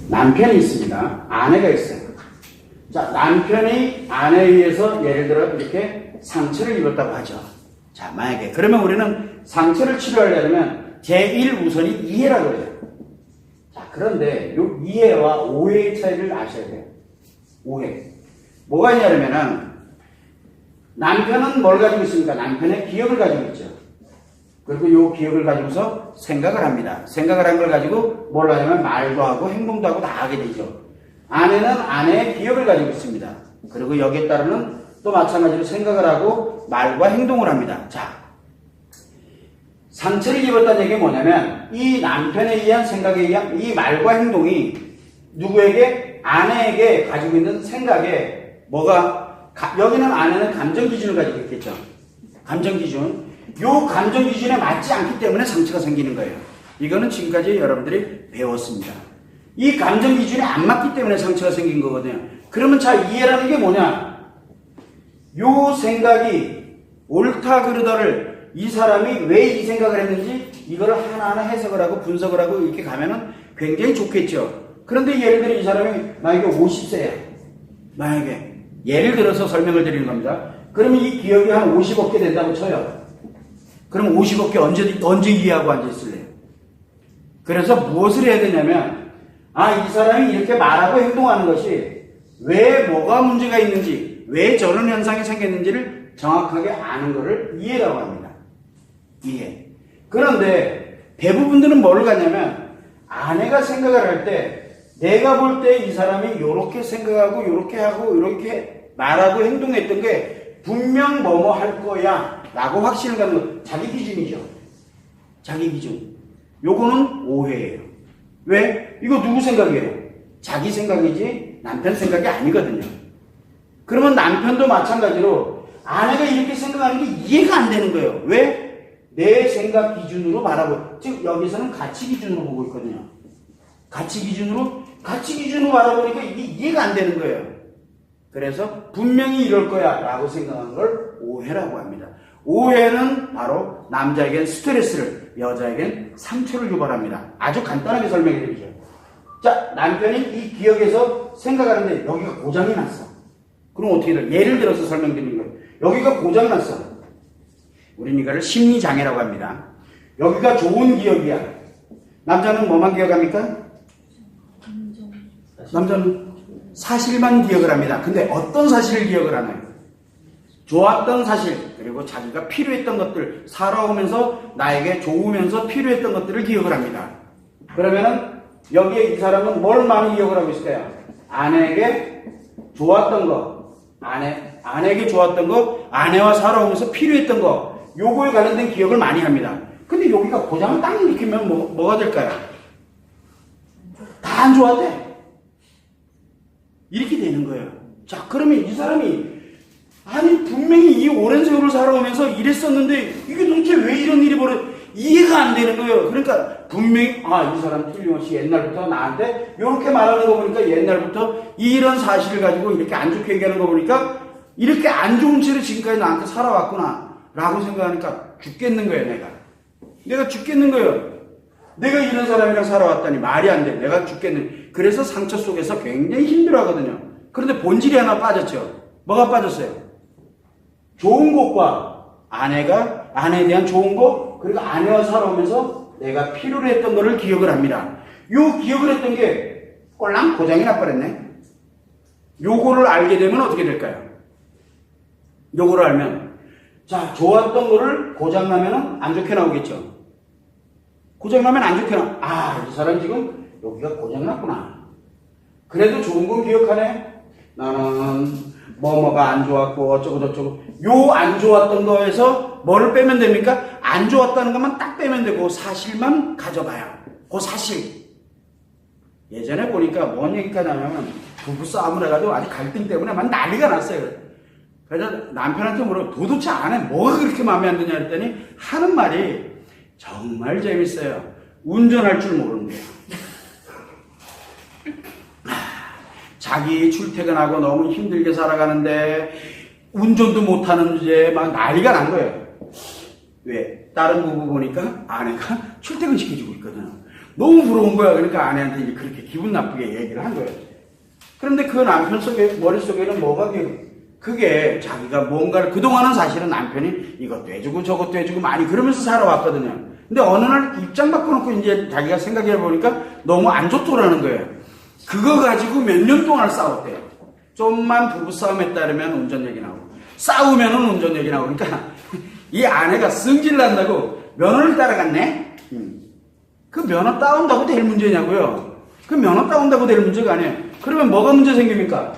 남편이 있습니다. 아내가 있어요. 자, 남편이 아내에 의해서 예를 들어 이렇게 상처를 입었다고 하죠. 자, 만약에 그러면 우리는 상처를 치료하려면 제1우선이 이해라고 그래요. 자, 그런데 이 이해와 오해의 차이를 아셔야 돼요. 오해. 뭐가 있냐면은 남편은 뭘 가지고 있습니까? 남편의 기억을 가지고 있죠. 그리고 이 기억을 가지고서 생각을 합니다. 생각을 한 걸 가지고 뭘 하냐면 말도 하고 행동도 하고 다 하게 되죠. 아내는 아내의 기억을 가지고 있습니다. 그리고 여기에 따르는 또 마찬가지로 생각을 하고 말과 행동을 합니다. 자, 상처를 입었다는 얘기가 뭐냐면 이 남편에 의한 생각에 의한 이 말과 행동이 누구에게? 아내에게 가지고 있는 생각에 뭐가 여기는 아내는 감정 기준을 가지고 있겠죠. 감정 기준. 요 감정 기준에 맞지 않기 때문에 상처가 생기는 거예요. 이거는 지금까지 여러분들이 배웠습니다. 이 감정 기준에 안 맞기 때문에 상처가 생긴 거거든요. 그러면 자, 이해라는 게 뭐냐? 요 생각이 옳다 그르다를 이 사람이 왜 이 생각을 했는지 이거를 하나하나 해석을 하고 분석을 하고 이렇게 가면은 굉장히 좋겠죠. 그런데 예를 들어 이 사람이 만약에 50세야. 만약에 예를 들어서 설명을 드리는 겁니다. 그러면 이 기억이 한 50억 개 된다고 쳐요. 그럼 50억 개 언제 이해하고 앉아있을래요? 그래서 무엇을 해야 되냐면 이 사람이 이렇게 말하고 행동하는 것이 왜 뭐가 문제가 있는지, 왜 저런 현상이 생겼는지를 정확하게 아는 것을 이해라고 합니다. 이해. 그런데 대부분들은 뭐를 갖냐면 아내가 생각을 할 때 내가 볼 때 이 사람이 이렇게 생각하고 이렇게 하고 이렇게 말하고 행동했던 게 분명 뭐뭐 할 거야 라고 확신을 갖는 것, 자기 기준이죠. 자기 기준. 요거는 오해예요. 왜? 이거 누구 생각이에요? 자기 생각이지 남편 생각이 아니거든요. 그러면 남편도 마찬가지로 아내가 이렇게 생각하는 게 이해가 안 되는 거예요. 왜? 내 생각 기준으로 바라보고, 즉 여기서는 가치 기준으로 보고 있거든요. 가치 기준으로 바라보니까 이게 이해가 안 되는 거예요. 그래서 분명히 이럴 거야 라고 생각하는 걸 오해라고 합니다. 오해는 바로 남자에겐 스트레스를, 여자에겐 상처를 유발합니다. 아주 간단하게 설명해 드리죠. 자, 남편이 이 기억에서 생각하는데 여기가 고장이 났어. 그럼 어떻게 돼? 예를 들어서 설명드리는 거예요. 여기가 고장이 났어. 우리는 이거를 심리장애라고 합니다. 여기가 좋은 기억이야. 남자는 뭐만 기억합니까? 남자는 사실만 기억을 합니다. 근데 어떤 사실을 기억을 하나요? 좋았던 사실, 그리고 자기가 필요했던 것들, 살아오면서 나에게 좋으면서 필요했던 것들을 기억을 합니다. 그러면은 여기에 이 사람은 뭘 많이 기억을 하고 있을까요? 아내에게 좋았던 거, 아내에게 좋았던 거, 아내와 살아오면서 필요했던 거, 요거에 관련된 기억을 많이 합니다. 근데 여기가 고장을 딱 일으키면 뭐가 될까요? 다 안 좋았대. 이렇게 되는 거예요. 자, 그러면 이 사람이 분명히 이 오랜 세월을 살아오면서 이랬었는데 이게 도대체 왜 이런 일이 이해가 안 되는 거예요. 그러니까 분명히 이 사람 틀림없이 옛날부터 나한테 이렇게 말하는 거 보니까 옛날부터 이런 사실을 가지고 이렇게 안 좋게 얘기하는 거 보니까 이렇게 안 좋은 채로 지금까지 나한테 살아왔구나 라고 생각하니까 죽겠는 거예요. 내가 죽겠는 거예요. 내가 이런 사람이랑 살아왔다니 말이 안 돼. 내가 죽겠는. 그래서 상처 속에서 굉장히 힘들어하거든요. 그런데 본질이 하나 빠졌죠. 뭐가 빠졌어요? 좋은 것과 아내에 대한 좋은 것, 그리고 아내와 살아오면서 내가 필요로 했던 것을 기억을 합니다. 요 기억을 했던 게 꼴랑 고장이 나버렸네. 요거를 알게 되면 어떻게 될까요? 요거를 알면, 자, 좋았던 거를 고장나면 안 좋게 나오겠죠. 고장나면 안 좋게 이 사람 지금 여기가 고장났구나. 그래도 좋은 건 기억하네. 나는 뭐가 안 좋았고 어쩌고 요 안 좋았던 거에서 뭐를 빼면 됩니까? 안 좋았다는 것만 딱 빼면 되고 사실만 가져가요. 그 사실. 예전에 보니까 뭔 얘기까지 하냐면 부부싸움을 해가지고 아주 갈등 때문에 막 난리가 났어요. 그래서 남편한테 도대체 안에 뭐가 그렇게 마음에 안 드냐 했더니 하는 말이 정말 재밌어요. 운전할 줄 모르는 거예요. 자기 출퇴근하고 너무 힘들게 살아가는데 운전도 못하는 주제에 막 난리가 난 거예요. 왜? 다른 부부 보니까 아내가 출퇴근 시켜주고 있거든요. 너무 부러운 거야. 그러니까 아내한테 이제 그렇게 기분 나쁘게 얘기를 한 거예요. 그런데 그 남편 머릿속에는 뭐가 그게 자기가 뭔가를 그동안은 사실은 남편이 이것도 해주고 저것도 해주고 많이 그러면서 살아왔거든요. 근데 어느 날 입장 바꿔놓고 이제 자기가 생각해보니까 너무 안 좋더라는 거예요. 그거 가지고 몇 년 동안 싸웠대요. 좀만 부부싸움에 따르면 운전역이 나오고 싸우면은 운전역이 나오고 그러니까 이 아내가 승질 난다고 면허를 따라갔네? 그 면허 따온다고 될 문제냐고요? 그 면허 따온다고 될 문제가 아니에요. 그러면 뭐가 문제 생깁니까?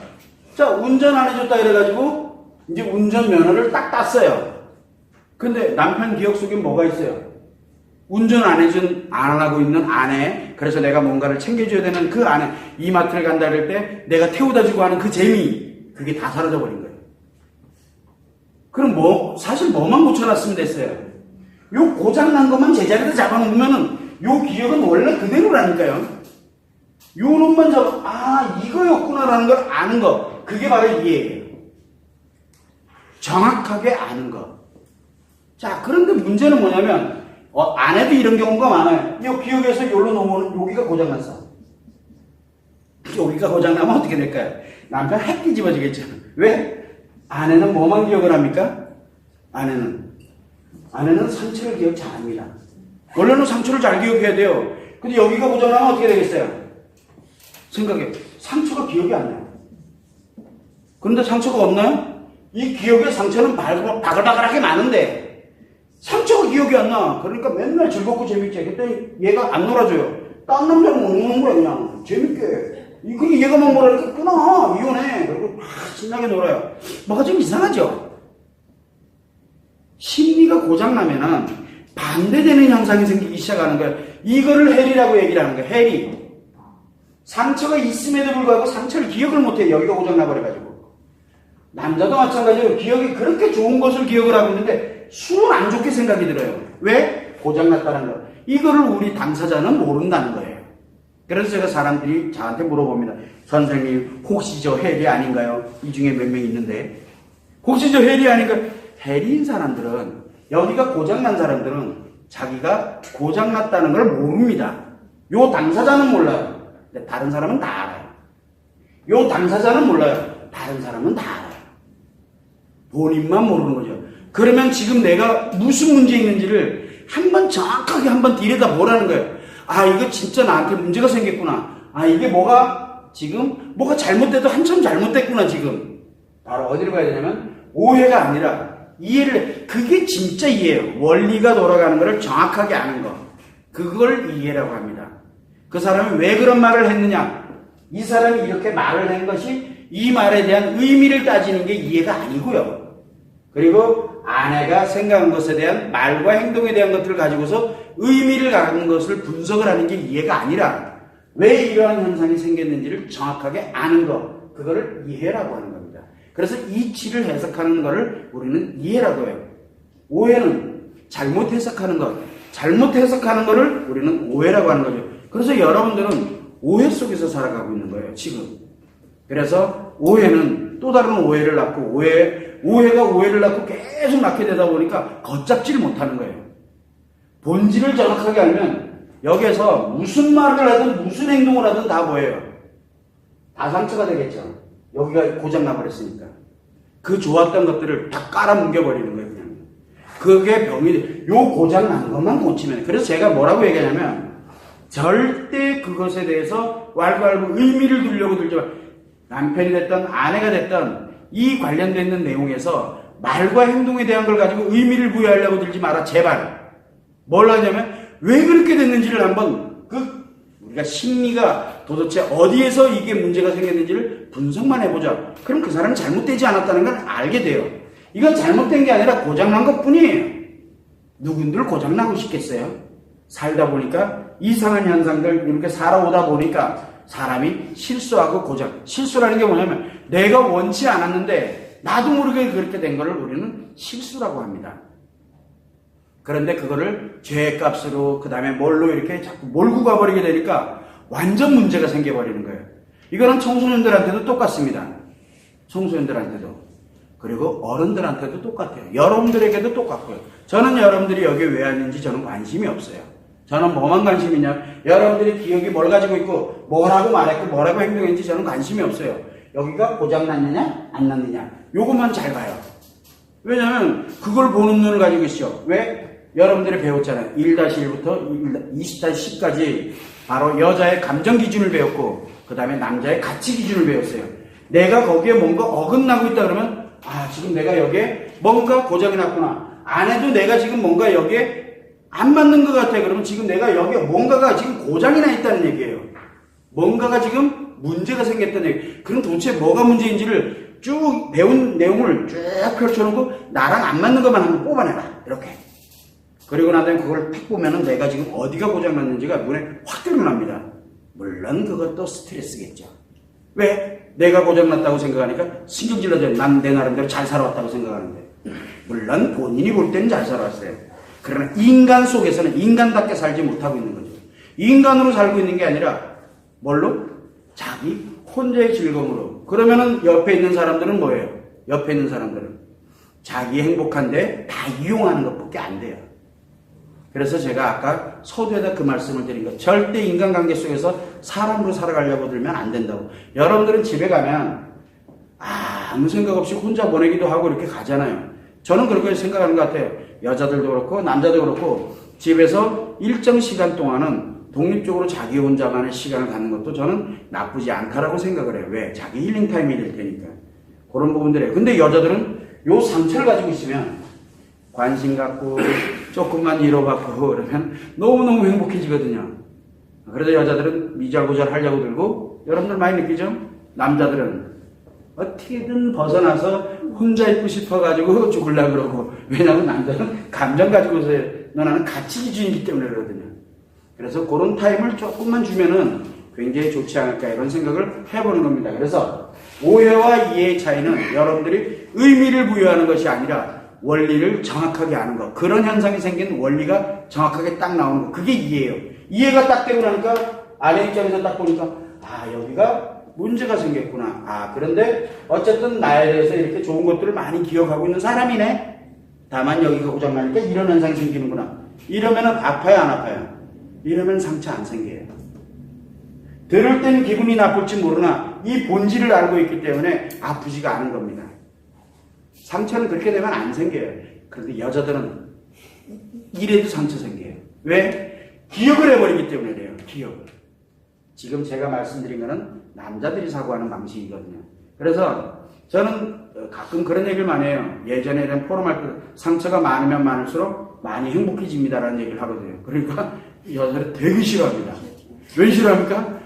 자, 운전 안 해줬다 이래가지고 이제 운전면허를 딱 땄어요. 근데 남편 기억 속에 뭐가 있어요? 운전 안 하고 있는 아내, 그래서 내가 뭔가를 챙겨줘야 되는 그 아내, 이마트를 간다 그럴 때 내가 태우다 주고 하는 그 재미, 그게 다 사라져버린 거예요. 그럼 사실 뭐만 고쳐놨으면 됐어요. 요 고장난 것만 제자리에다 잡아놓으면은 요 기억은 원래 그대로라니까요. 요 놈만 이거였구나라는 걸 아는 거. 그게 바로 이해예요. 정확하게 아는 거. 자, 그런데 문제는 뭐냐면, 아내도 이런 경우가 많아요. 요 기억에서 요로 넘어오는 여기가 고장났어. 여기가 고장나면 어떻게 될까요? 남편 핵 뒤집어지겠죠. 왜? 아내는 뭐만 기억을 합니까? 아내는 상처를 기억 잘 합니다. 원래는 상처를 잘 기억해야 돼요. 근데 여기가 고장나면 어떻게 되겠어요? 생각해. 상처가 기억이 안 나요. 그런데 상처가 없나요? 이 기억의 상처는 바글바글하게 많은데 상처가 기억이 안 나. 그러니까 맨날 즐겁고 재밌게. 그때 얘가 안 놀아줘요. 딴 남자는 못 노는 거야 그냥. 재밌게. 그게 얘가 막 뭐라니까 끊어. 이혼해. 그리고 신나게 놀아요. 뭐가 좀 이상하죠? 심리가 고장나면은 반대되는 현상이 생기기 시작하는 거예요. 이거를 해리라고 얘기를 하는 거예요. 해리. 상처가 있음에도 불구하고 상처를 기억을 못해요. 여기가 고장나버려가지고. 남자도 마찬가지로 기억이 그렇게 좋은 것을 기억을 하고 있는데 술은 안 좋게 생각이 들어요. 왜? 고장났다는 거. 이거를 우리 당사자는 모른다는 거예요. 그래서 제가 사람들이 저한테 물어봅니다. 선생님 혹시 저 해리 아닌가요? 이 중에 몇 명 있는데 혹시 저 해리 아닌가요? 해리인 사람들은 여기가 고장난 사람들은 자기가 고장났다는 걸 모릅니다. 요 당사자는 몰라요. 근데 다른 사람은 다 알아요. 요 당사자는 몰라요. 다른 사람은 다 알아요. 본인만 모르는 거죠. 그러면 지금 내가 무슨 문제 있는지를 한번 정확하게 한번 들여다보라는 거예요. 이거 진짜 나한테 문제가 생겼구나. 이게 뭐가 잘못돼도 한참 잘못됐구나 지금. 바로 어디로 가야 되냐면 오해가 아니라 이해를. 그게 진짜 이해예요. 원리가 돌아가는 것을 정확하게 아는 거. 그걸 이해라고 합니다. 그 사람이 왜 그런 말을 했느냐. 이 사람이 이렇게 말을 한 것이 이 말에 대한 의미를 따지는 게 이해가 아니고요. 그리고 아내가 생각한 것에 대한 말과 행동에 대한 것들을 가지고서 의미를 갖는 것을 분석을 하는 게 이해가 아니라 왜 이러한 현상이 생겼는지를 정확하게 아는 것. 그거를 이해라고 하는 겁니다. 그래서 이치를 해석하는 것을 우리는 이해라고 해요. 오해는 잘못 해석하는 것. 잘못 해석하는 것을 우리는 오해라고 하는 거죠. 그래서 여러분들은 오해 속에서 살아가고 있는 거예요, 지금. 그래서 오해는 또 다른 오해를 낳고 오해가 오해를 낳고 계속 낳게 되다 보니까 걷잡지를 못하는 거예요. 본질을 정확하게 알면 여기에서 무슨 말을 하든 무슨 행동을 하든 다 뭐예요? 다 상처가 되겠죠. 여기가 고장나버렸으니까. 그 좋았던 것들을 다 깔아뭉겨버리는 거예요, 그냥. 그게 병이, 요 고장난 것만 고치면. 그래서 제가 뭐라고 얘기하냐면 절대 그것에 대해서 왈가왈부 의미를 두려고 들지 마. 남편이 됐던 아내가 됐던 이 관련되어 있는 내용에서 말과 행동에 대한 걸 가지고 의미를 부여하려고 들지 마라. 제발. 뭘 하냐면 왜 그렇게 됐는지를 한번 우리가 심리가 도대체 어디에서 이게 문제가 생겼는지를 분석만 해보자. 그럼 그 사람이 잘못되지 않았다는 걸 알게 돼요. 이건 잘못된 게 아니라 고장난 것 뿐이에요. 누군들 고장나고 싶겠어요? 살다 보니까 이상한 현상들 이렇게 살아오다 보니까 사람이 실수하고 실수라는 게 뭐냐면 내가 원치 않았는데 나도 모르게 그렇게 된 거를 우리는 실수라고 합니다. 그런데 그거를 죄값으로 그 다음에 뭘로 이렇게 자꾸 몰고 가버리게 되니까 완전 문제가 생겨버리는 거예요. 이거는 청소년들한테도 똑같습니다. 청소년들한테도. 그리고 어른들한테도 똑같아요. 여러분들에게도 똑같고요. 저는 여러분들이 여기에 왜 왔는지 저는 관심이 없어요. 저는 뭐만 관심 있냐? 여러분들이 기억이 뭘 가지고 있고 뭐라고 말했고 뭐라고 행동했는지 저는 관심이 없어요. 여기가 고장났느냐 안 났느냐 요것만 잘 봐요. 왜냐면 그걸 보는 눈을 가지고 있죠. 왜? 여러분들이 배웠잖아요. 1-1부터 20-10까지 바로 여자의 감정 기준을 배웠고 그 다음에 남자의 가치 기준을 배웠어요. 내가 거기에 뭔가 어긋나고 있다 그러면 지금 내가 여기에 뭔가 고장이 났구나. 안 해도 내가 지금 뭔가 여기에 안 맞는 것 같아. 그러면 지금 내가 여기에 뭔가가 지금 고장이 나 있다는 얘기예요. 뭔가가 지금 문제가 생겼다는 얘기. 그럼 도대체 뭐가 문제인지를 쭉 배운 내용을 쭉 펼쳐놓고 나랑 안 맞는 것만 한번 뽑아내라. 이렇게. 그리고 나면 그걸 탁 보면은 내가 지금 어디가 고장났는지가 눈에 확 드러납니다. 물론 그것도 스트레스겠죠. 왜? 내가 고장났다고 생각하니까 신경질러져. 난 내 나름대로 잘 살아왔다고 생각하는데. 물론 본인이 볼 때는 잘 살아왔어요. 그러나 인간 속에서는 인간답게 살지 못하고 있는 거죠. 인간으로 살고 있는 게 아니라 뭘로? 자기 혼자의 즐거움으로. 그러면은 옆에 있는 사람들은 뭐예요? 옆에 있는 사람들은 자기 행복한데 다 이용하는 것밖에 안 돼요. 그래서 제가 아까 서두에다 그 말씀을 드린 거. 절대 인간관계 속에서 사람으로 살아가려고 들면 안 된다고. 여러분들은 집에 가면 아무 생각 없이 혼자 보내기도 하고 이렇게 가잖아요. 저는 그렇게 생각하는 것 같아요. 여자들도 그렇고 남자도 그렇고 집에서 일정 시간 동안은 독립적으로 자기 혼자만의 시간을 갖는 것도 저는 나쁘지 않다라고 생각을 해요. 왜? 자기 힐링 타임이 될 테니까. 그런 부분들이에요. 근데 여자들은 요 상처를 가지고 있으면 관심 갖고 조금만 위로받고 그러면 너무너무 행복해지거든요. 그래도 여자들은 미잘고잘 하려고 들고 여러분들 많이 느끼죠? 남자들은 어떻게든 벗어나서 혼자 있고 싶어가지고 죽으려고 그러고. 왜냐하면 남자는 감정 가지고서 너나는 가치 기준이기 때문에 그러거든요. 그래서 그런 타임을 조금만 주면은 굉장히 좋지 않을까 이런 생각을 해보는 겁니다. 그래서 오해와 이해의 차이는 여러분들이 의미를 부여하는 것이 아니라 원리를 정확하게 아는 것. 그런 현상이 생긴 원리가 정확하게 딱 나오는 것. 그게 이해예요. 이해가 딱 되고 나니까 아내 입장에서 딱 보니까 여기가 문제가 생겼구나. 그런데 어쨌든 나에 대해서 이렇게 좋은 것들을 많이 기억하고 있는 사람이네. 다만 여기가 고장나니까 이런 현상이 생기는구나. 이러면은 아파요 안 아파요? 이러면 상처 안 생겨요. 들을 때는 기분이 나쁠지 모르나 이 본질을 알고 있기 때문에 아프지가 않은 겁니다. 상처는 그렇게 되면 안 생겨요. 그런데 여자들은 이래도 상처 생겨요. 왜? 기억을 해버리기 때문에 그래요. 기억을. 지금 제가 말씀드린 거는 남자들이 사고하는 방식이거든요. 그래서 저는 가끔 그런 얘기를 많이 해요. 예전에 이런 포럼할 때 상처가 많으면 많을수록 많이 행복해집니다라는 얘기를 하거든요. 그러니까 여자들이 되게 싫어합니다. 왜 싫어합니까?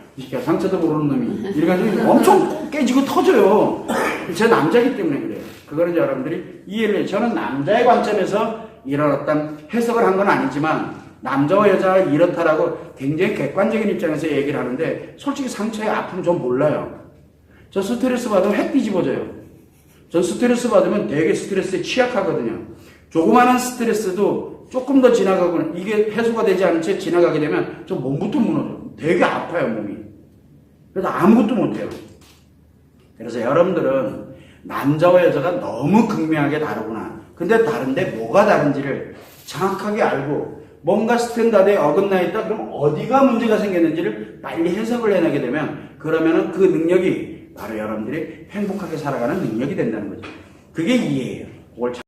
상처도 모르는 놈이 이래가지고 엄청 깨지고 터져요. 제 남자이기 때문에 그래요. 그거는 여러분들이 이해를 해요. 저는 남자의 관점에서 이런 어떤 해석을 한 건 아니지만 남자와 여자가 이렇다라고 굉장히 객관적인 입장에서 얘기를 하는데 솔직히 상처의 아픔은 전 몰라요. 저 스트레스 받으면 핵 뒤집어져요. 전 스트레스 받으면 되게 스트레스에 취약하거든요. 조그마한 스트레스도 조금 더 지나가고 이게 해소가 되지 않은 채 지나가게 되면 저 몸부터 무너져요. 되게 아파요 몸이. 그래서 아무것도 못해요. 그래서 여러분들은 남자와 여자가 너무 극명하게 다르구나. 근데 다른데 뭐가 다른지를 정확하게 알고 뭔가 스탠다드에 어긋나 있다 그러면 어디가 문제가 생겼는지를 빨리 해석을 해내게 되면 그러면은 그 능력이 바로 여러분들이 행복하게 살아가는 능력이 된다는 거죠. 그게 이해예요. 그걸